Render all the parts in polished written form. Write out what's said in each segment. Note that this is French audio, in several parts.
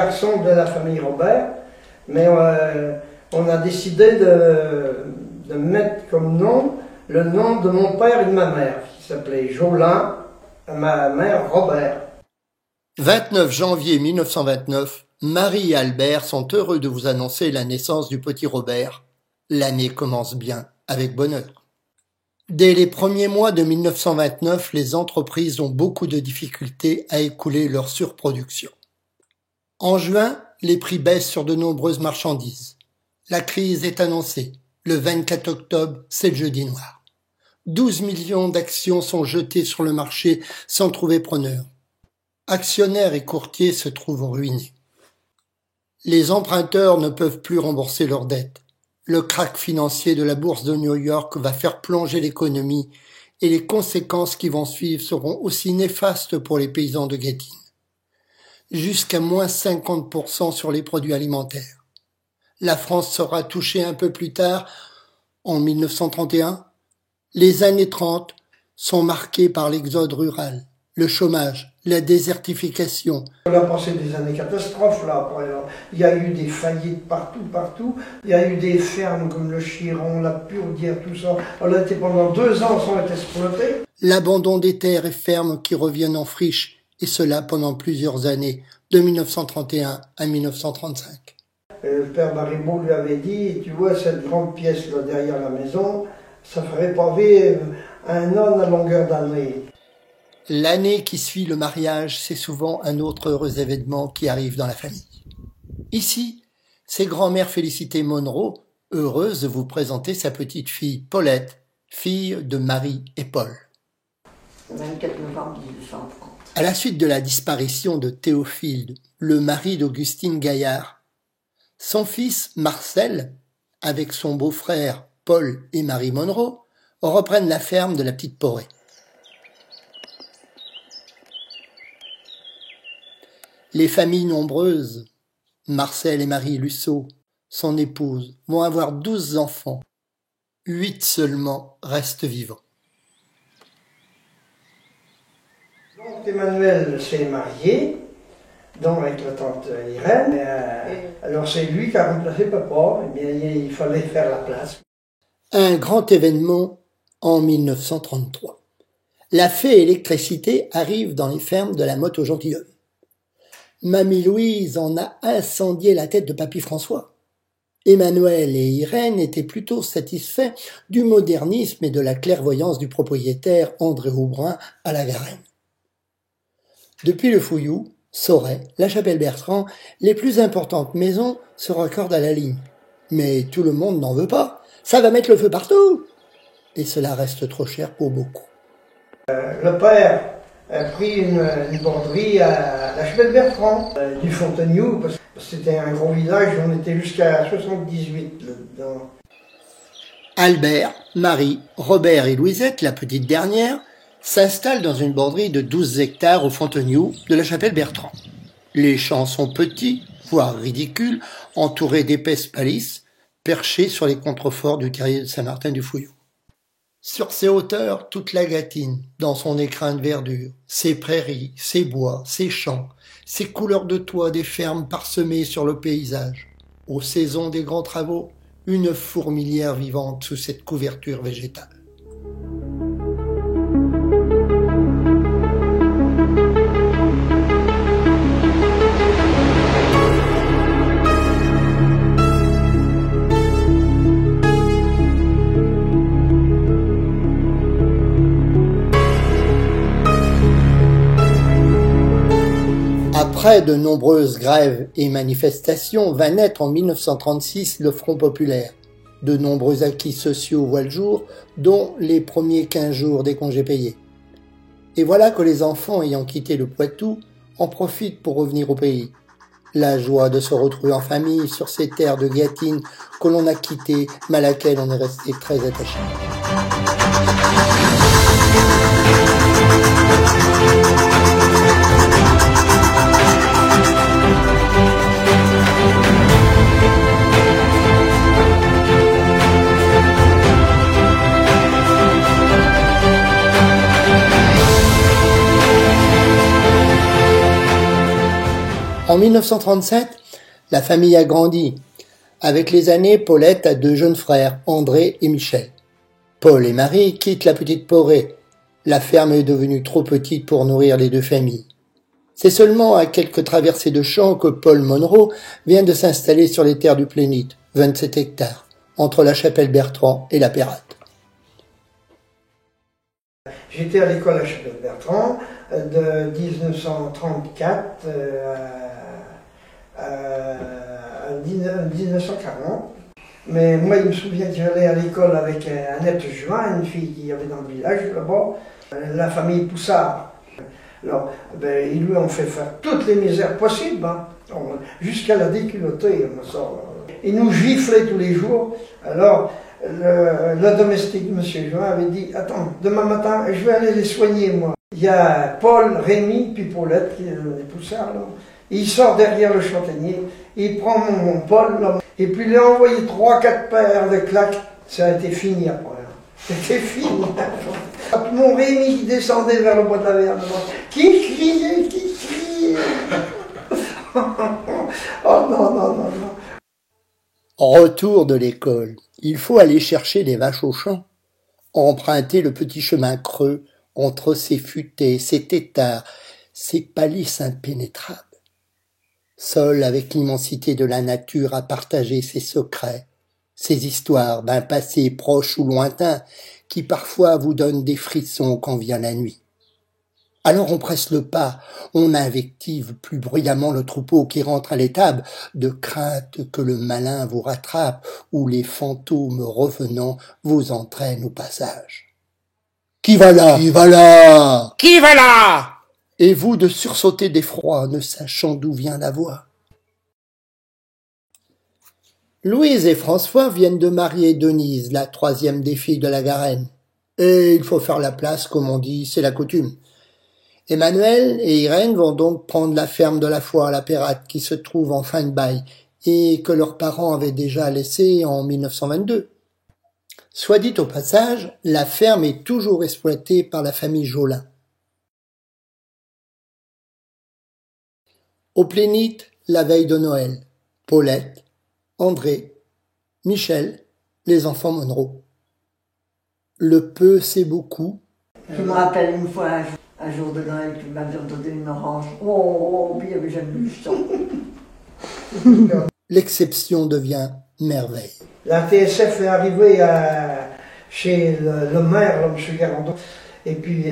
garçon de la famille Robert, mais on a décidé de mettre comme nom le nom de mon père et de ma mère, qui s'appelait Jolin, ma mère Robert. 29 janvier 1929, Marie et Albert sont heureux de vous annoncer la naissance du petit Robert. L'année commence bien, avec bonheur. Dès les premiers mois de 1929, les entreprises ont beaucoup de difficultés à écouler leur surproduction. En juin, les prix baissent sur de nombreuses marchandises. La crise est annoncée. Le 24 octobre, c'est le jeudi noir. 12 millions d'actions sont jetées sur le marché sans trouver preneur. Actionnaires et courtiers se trouvent ruinés. Les emprunteurs ne peuvent plus rembourser leurs dettes. Le krach financier de la bourse de New York va faire plonger l'économie et les conséquences qui vont suivre seront aussi néfastes pour les paysans de Gatineau. Jusqu'à moins 50% sur les produits alimentaires. La France sera touchée un peu plus tard, en 1931. Les années 30 sont marquées par l'exode rural, le chômage, la désertification. On a passé des années catastrophes là, par exemple. Il y a eu des faillites partout. Il y a eu des fermes comme le Chiron, la Purdière, tout ça. On a été pendant 2 ans sans être exploité. L'abandon des terres et fermes qui reviennent en friche, et cela pendant plusieurs années, de 1931 à 1935. Le père Baribeau lui avait dit, tu vois cette grande pièce là derrière la maison, ça ferait paver un âne à longueur d'année. L'année qui suit le mariage, c'est souvent un autre heureux événement qui arrive dans la famille. Ici, c'est grand-mère Félicité Monroe, heureuse de vous présenter sa petite fille Paulette, fille de Marie et Paul. 24 novembre 1830. À la suite de la disparition de Théophile, le mari d'Augustine Gaillard, son fils Marcel, avec son beau-frère Paul et Marie Monroe, reprennent la ferme de la Petite Porée. Les familles nombreuses, Marcel et Marie Luceau, son épouse, vont avoir 12 enfants. 8 seulement restent vivants. Donc Emmanuel s'est marié, donc avec la tante Irène. Alors c'est lui qui a remplacé papa, et bien il fallait faire la place. Un grand événement en 1933. La fée électricité arrive dans les fermes de la Motte au Gentilhomme. Mamie Louise en a incendié la tête de Papy François. Emmanuel et Irène étaient plutôt satisfaits du modernisme et de la clairvoyance du propriétaire André Aubrun à la Garenne. Depuis le Fouillou, Sauret, la Chapelle-Bertrand, les plus importantes maisons se raccordent à la ligne. Mais tout le monde n'en veut pas. Ça va mettre le feu partout. Et cela reste trop cher pour beaucoup. Le père a pris une borderie à la Chapelle-Bertrand, du Fontainebleau, parce que c'était un gros village, on était jusqu'à 78 là-dedans. Albert, Marie, Robert et Louisette, la petite dernière, s'installent dans une borderie de 12 hectares au Fontainebleau de la Chapelle-Bertrand. Les champs sont petits, voire ridicules, entourés d'épaisses palisses, perchés sur les contreforts du terrier de Saint-Martin-du-Fouillou. Sur ces hauteurs, toute la Gâtine, dans son écrin de verdure, ses prairies, ses bois, ses champs, ses couleurs de toit des fermes parsemées sur le paysage. Aux saisons des grands travaux, une fourmilière vivante sous cette couverture végétale. Après de nombreuses grèves et manifestations, va naître en 1936 le Front populaire. De nombreux acquis sociaux voient le jour, dont les premiers 15 jours des congés payés. Et voilà que les enfants ayant quitté le Poitou en profitent pour revenir au pays. La joie de se retrouver en famille sur ces terres de Gâtine que l'on a quittées, mais à laquelle on est resté très attaché. En 1937, la famille a grandi. Avec les années, Paulette a 2 jeunes frères, André et Michel. Paul et Marie quittent la petite Porée. La ferme est devenue trop petite pour nourrir les 2 familles. C'est seulement à quelques traversées de champs que Paul Monroe vient de s'installer sur les terres du Plénit, 27 hectares, entre la chapelle Bertrand et la Pérate. J'étais à l'école à chapelle Bertrand de 1934 à 1940. Mais moi, il me souvient que j'allais à l'école avec Annette Juin, une fille qui avait dans le village là-bas, la famille Poussard. Alors, ils lui ont fait faire toutes les misères possibles, hein, jusqu'à la déculottée. Il nous giflait tous les jours. Alors, le domestique, M. Juin, avait dit « Attends, demain matin, je vais aller les soigner, moi. » Il y a Paul, Rémi, puis Paulette, qui est les Poussards, là. Il sort derrière le châtaignier, il prend mon Paul, là, et puis il a envoyé 3-4 paires de claques. Ça a été fini après. C'était fini. Mon Rémi qui descendait vers le bois de la Verne, qui criait. Oh non. Retour de l'école. Il faut aller chercher les vaches au champ. Emprunter le petit chemin creux entre ces futaies, ces têtards, ces palisses impénétrables. Seul avec l'immensité de la nature à partager ses secrets, ces histoires d'un passé proche ou lointain qui parfois vous donnent des frissons quand vient la nuit. Alors on presse le pas, on invective plus bruyamment le troupeau qui rentre à l'étable, de crainte que le malin vous rattrape ou les fantômes revenants vous entraînent au passage. Qui va là? Qui va là? Qui va là? Et vous de sursauter d'effroi, ne sachant d'où vient la voix. Louise et François viennent de marier Denise, la 3e des filles de la Garenne. Et il faut faire la place, comme on dit, c'est la coutume. Emmanuel et Irène vont donc prendre la ferme de la Foire à la Pérate, qui se trouve en fin de bail, et que leurs parents avaient déjà laissée en 1922. Soit dit au passage, la ferme est toujours exploitée par la famille Jolin. Au Plénit, la veille de Noël, Paulette, André, Michel, les enfants Monroe. Le peu, c'est beaucoup. Je me rappelle une fois, un jour de Noël, qu'il m'avait donné une orange. Oh, puis il n'y avait jamais vu ça. L'exception devient merveille. La TSF est arrivée chez le maire, M. Garandon. Et puis,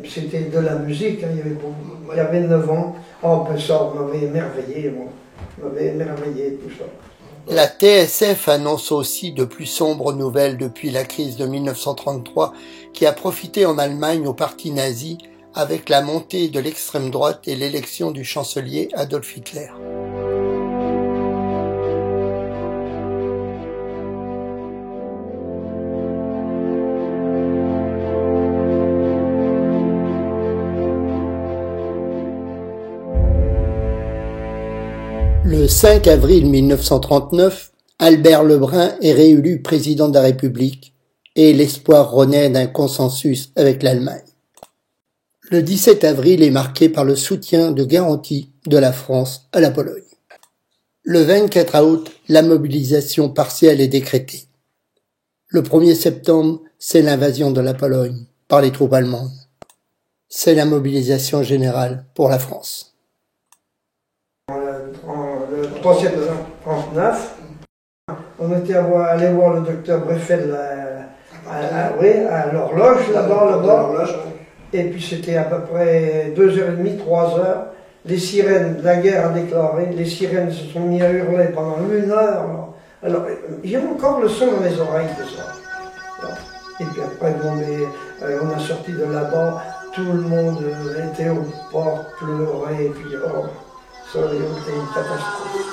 c'était de la musique, hein, il y avait 9 ans. Oh, ben ça, on m'avait émerveillé, moi. On m'avait émerveillé, tout ça. La TSF annonce aussi de plus sombres nouvelles depuis la crise de 1933 qui a profité en Allemagne au parti nazi avec la montée de l'extrême droite et l'élection du chancelier Adolf Hitler. Le 5 avril 1939, Albert Lebrun est réélu président de la République et l'espoir renaît d'un consensus avec l'Allemagne. Le 17 avril est marqué par le soutien de garantie de la France à la Pologne. Le 24 août, la mobilisation partielle est décrétée. Le 1er septembre, c'est l'invasion de la Pologne par les troupes allemandes. C'est la mobilisation générale pour la France. Le 3 septembre 1939, on était allé voir le docteur Breffel à l'horloge, là-bas. Et puis c'était à peu près 2h30, 3h. Les sirènes, la guerre a déclaré, les sirènes se sont mis à hurler pendant 1 heure. Alors, j'ai encore le son dans les oreilles de ça. Et puis après, on a sorti de là-bas, tout le monde était aux portes, pleurait, et puis ça a été une catastrophe.